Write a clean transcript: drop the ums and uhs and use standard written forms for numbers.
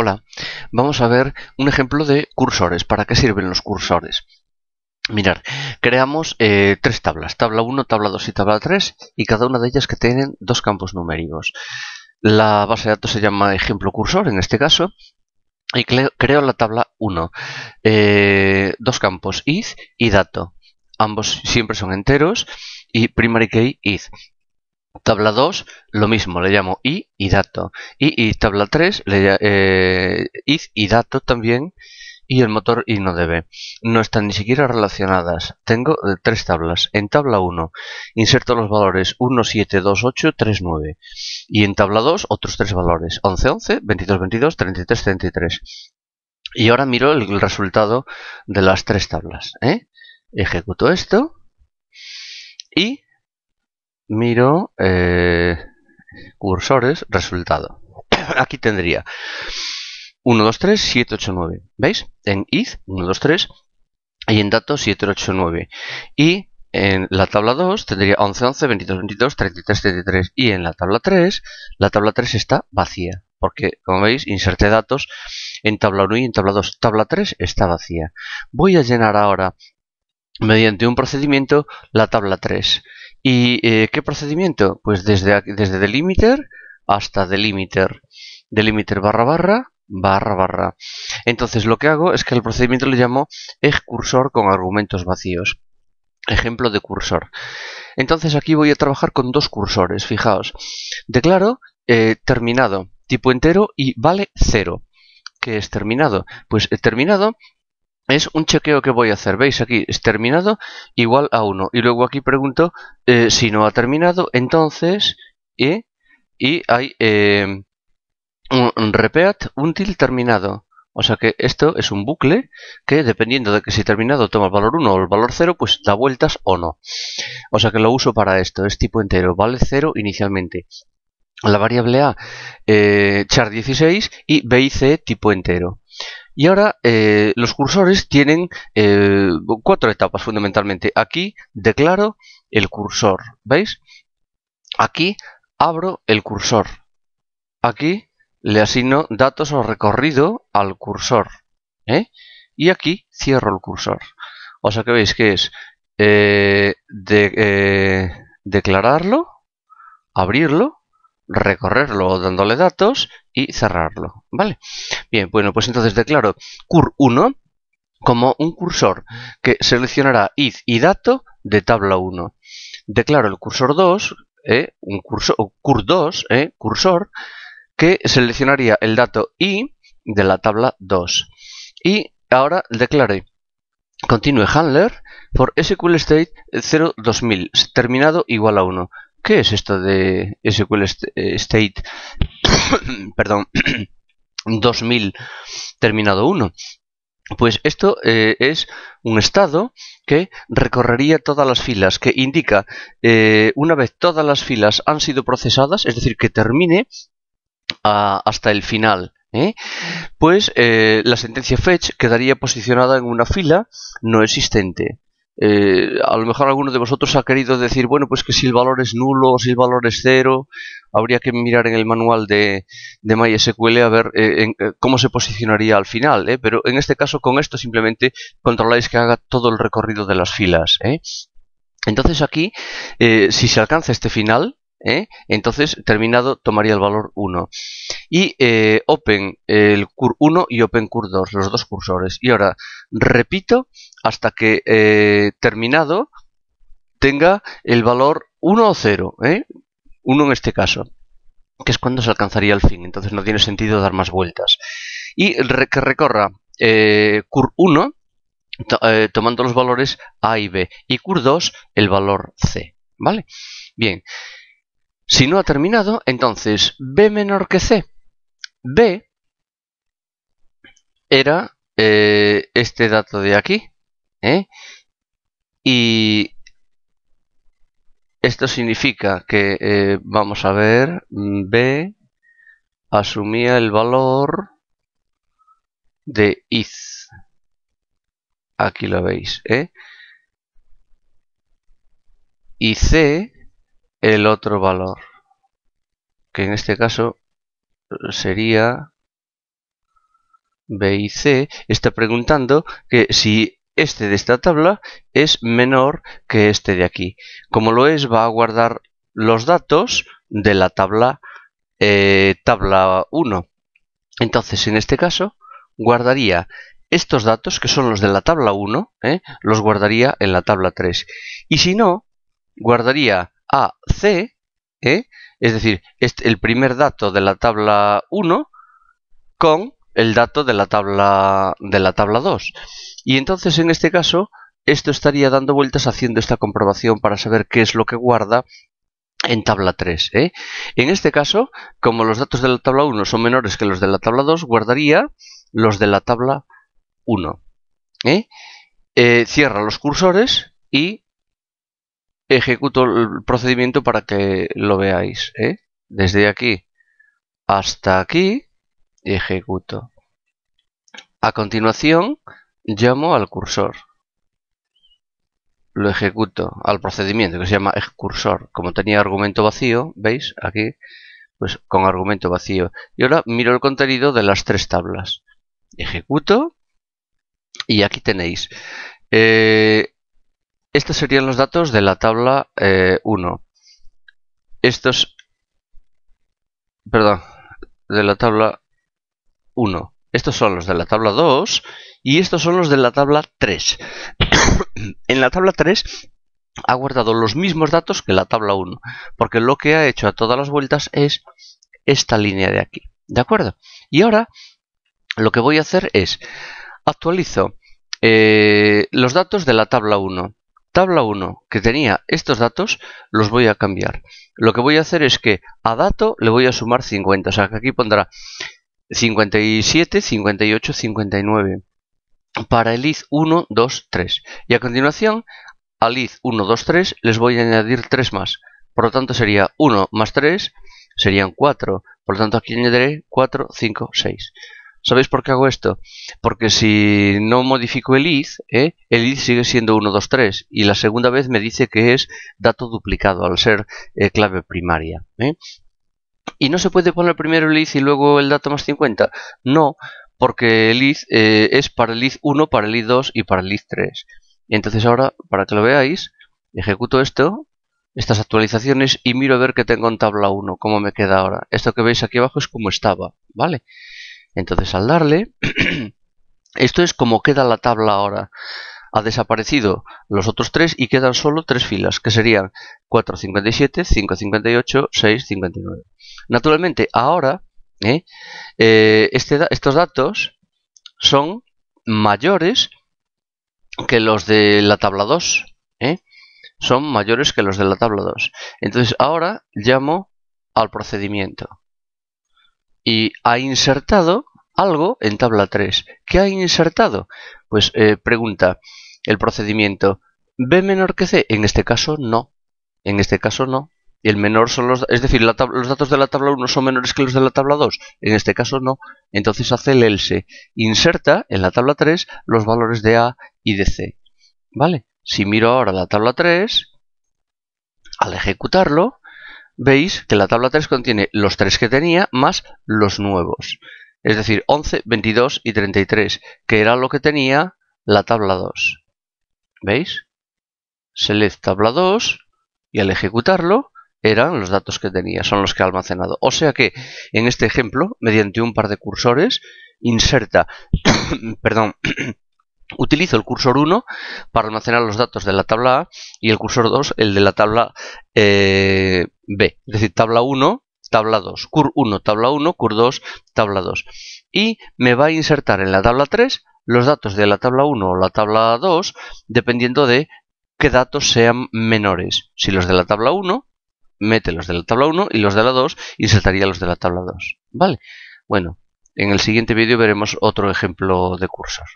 Hola, vamos a ver un ejemplo de cursores. ¿Para qué sirven los cursores? Mirad, creamos tres tablas, tabla 1, tabla 2 y tabla 3, y cada una de ellas que tienen dos campos numéricos. La base de datos se llama ejemplo cursor en este caso, y creo la tabla 1. Dos campos, id y dato. Ambos siempre son enteros, y primary key id. Tabla 2, lo mismo, le llamo i y dato. Y tabla 3, id y dato también, y el motor InnoDB. No están ni siquiera relacionadas. Tengo tres tablas. En tabla 1 inserto los valores 1, 7, 2, 8, 3, 9. Y en tabla 2 otros tres valores. 11, 11, 22, 22, 33, 33. Y ahora miro el resultado de las tres tablas. Ejecuto esto y miro cursores, resultado. Aquí tendría 1, 2, 3, 7, 8, 9. ¿Veis? En id 1, 2, 3 y en datos 7, 8, 9. Y en la tabla 2 tendría 11, 11, 22, 22, 33, 33. Y en la tabla 3 está vacía. Porque, como veis, inserté datos en tabla 1 y en tabla 2. Tabla 3 está vacía. Voy a llenar ahora, mediante un procedimiento, la tabla 3. ¿Y qué procedimiento? Pues desde delimiter hasta delimiter. Delimiter barra barra barra barra. Entonces lo que hago es que el procedimiento le llamo ejcursor con argumentos vacíos. Ejemplo de cursor. Entonces aquí voy a trabajar con dos cursores. Fijaos. Declaro terminado, tipo entero y vale 0. ¿Qué es terminado? Pues terminado es un chequeo que voy a hacer. ¿Veis aquí? Es terminado igual a 1. Y luego aquí pregunto si no ha terminado. Entonces, y hay un repeat until terminado. O sea que esto es un bucle que, dependiendo de que si terminado toma el valor 1 o el valor 0, pues da vueltas o no. O sea que lo uso para esto. Es tipo entero. Vale 0 inicialmente. La variable A, char16 y B y C tipo entero. Y ahora los cursores tienen cuatro etapas fundamentalmente. Aquí declaro el cursor, ¿veis? Aquí abro el cursor. Aquí le asigno datos o recorrido al cursor. Y aquí cierro el cursor. O sea que veis que es declararlo, abrirlo, recorrerlo dándole datos y cerrarlo. ¿Vale? Bien, bueno, pues entonces declaro cur1 como un cursor que seleccionará id y dato de tabla 1. Declaro el cursor 2, cur2, cursor, que seleccionaría el dato i de la tabla 2. Y ahora declaré continue handler for SQL state 02000, terminado igual a 1. ¿Qué es esto de SQL state perdón, 2000 terminado 1? Pues esto es un estado que recorrería todas las filas, que indica una vez todas las filas han sido procesadas, es decir, que termine hasta el final. Pues la sentencia fetch quedaría posicionada en una fila no existente. A lo mejor alguno de vosotros ha querido decir, bueno, pues que si el valor es nulo o si el valor es 0, habría que mirar en el manual de MySQL a ver cómo se posicionaría al final, pero en este caso con esto simplemente controláis que haga todo el recorrido de las filas. Entonces aquí, si se alcanza este final, entonces terminado tomaría el valor 1. Y open el cur1 y open cur2, los dos cursores. Y ahora repito hasta que terminado tenga el valor 1 o 0, 1 en este caso, que es cuando se alcanzaría el fin. Entonces no tiene sentido dar más vueltas. Y que recorra cur1 tomando los valores A y B, y cur2 el valor C. ¿Vale? Bien. Si no ha terminado, entonces B menor que C. B era este dato de aquí. Y esto significa que, vamos a ver, B asumía el valor de id. Aquí lo veis. Y C el otro valor, que en este caso sería B y C, está preguntando que si este de esta tabla es menor que este de aquí. Como lo es, va a guardar los datos de la tabla 1. Entonces, en este caso, guardaría estos datos, que son los de la tabla 1, los guardaría en la tabla 3. Y si no, guardaría A, C, es decir, el primer dato de la tabla 1 con el dato de la tabla 2. Y entonces, en este caso, esto estaría dando vueltas haciendo esta comprobación para saber qué es lo que guarda en tabla 3. En este caso, como los datos de la tabla 1 son menores que los de la tabla 2, guardaría los de la tabla 1. Cierra los cursores y ejecuto el procedimiento para que lo veáis. Desde aquí hasta aquí, ejecuto. A continuación, llamo al cursor. Lo ejecuto al procedimiento que se llama cursor. Como tenía argumento vacío, ¿veis? Aquí, pues con argumento vacío. Y ahora miro el contenido de las 3 tablas. Ejecuto y aquí tenéis. Estos serían los datos de la tabla 1. Estos, perdón, de la tabla 1. Estos son los de la tabla 2 y estos son los de la tabla 3. En la tabla 3 ha guardado los mismos datos que la tabla 1, porque lo que ha hecho a todas las vueltas es esta línea de aquí. ¿De acuerdo? Y ahora lo que voy a hacer es actualizo los datos de la tabla 1. Tabla 1 que tenía estos datos los voy a cambiar. Lo que voy a hacer es que a dato le voy a sumar 50, o sea que aquí pondrá 57, 58, 59 para el id 1, 2, 3. Y a continuación al id 1, 2, 3 les voy a añadir 3 más. Por lo tanto sería 1 más 3 serían 4. Por lo tanto aquí añadiré 4, 5, 6. ¿Sabéis por qué hago esto? Porque si no modifico el id sigue siendo 1, 2, 3 y la segunda vez me dice que es dato duplicado al ser clave primaria. ¿Y no se puede poner primero el id y luego el dato más 50? No, porque el id es para el id 1, para el id 2 y para el id 3. Y entonces ahora, para que lo veáis, ejecuto estas actualizaciones y miro a ver qué tengo en tabla 1, cómo me queda ahora. Esto que veis aquí abajo es como estaba, ¿vale? Entonces al darle, esto es como queda la tabla ahora. Ha desaparecido los otros 3 y quedan solo 3 filas, que serían 4,57, 5,58, 6,59. Naturalmente, ahora estos datos son mayores que los de la tabla 2. Son mayores que los de la tabla 2. Entonces ahora llamo al procedimiento. Y ha insertado algo en tabla 3. ¿Qué ha insertado? Pues pregunta el procedimiento. ¿B menor que C? En este caso no. En este caso no. Y el menor son es decir, los datos de la tabla 1 son menores que los de la tabla 2. En este caso no. Entonces hace el else. Inserta en la tabla 3 los valores de A y de C. ¿Vale? Si miro ahora la tabla 3, al ejecutarlo, veis que la tabla 3 contiene los 3 que tenía más los nuevos. Es decir, 11, 22 y 33, que era lo que tenía la tabla 2. ¿Veis? Select tabla 2 y al ejecutarlo eran los datos que tenía, son los que ha almacenado. O sea que en este ejemplo, mediante un par de cursores, inserta, perdón, utilizo el cursor 1 para almacenar los datos de la tabla A y el cursor 2 el de la tabla B. Es decir, tabla 1, tabla 2. Cur 1, tabla 1, cur 2, tabla 2. Y me va a insertar en la tabla 3 los datos de la tabla 1 o la tabla 2 dependiendo de qué datos sean menores. Si los de la tabla 1, mete los de la tabla 1 y los de la 2 insertaría los de la tabla 2. ¿Vale? Bueno, en el siguiente vídeo veremos otro ejemplo de cursor.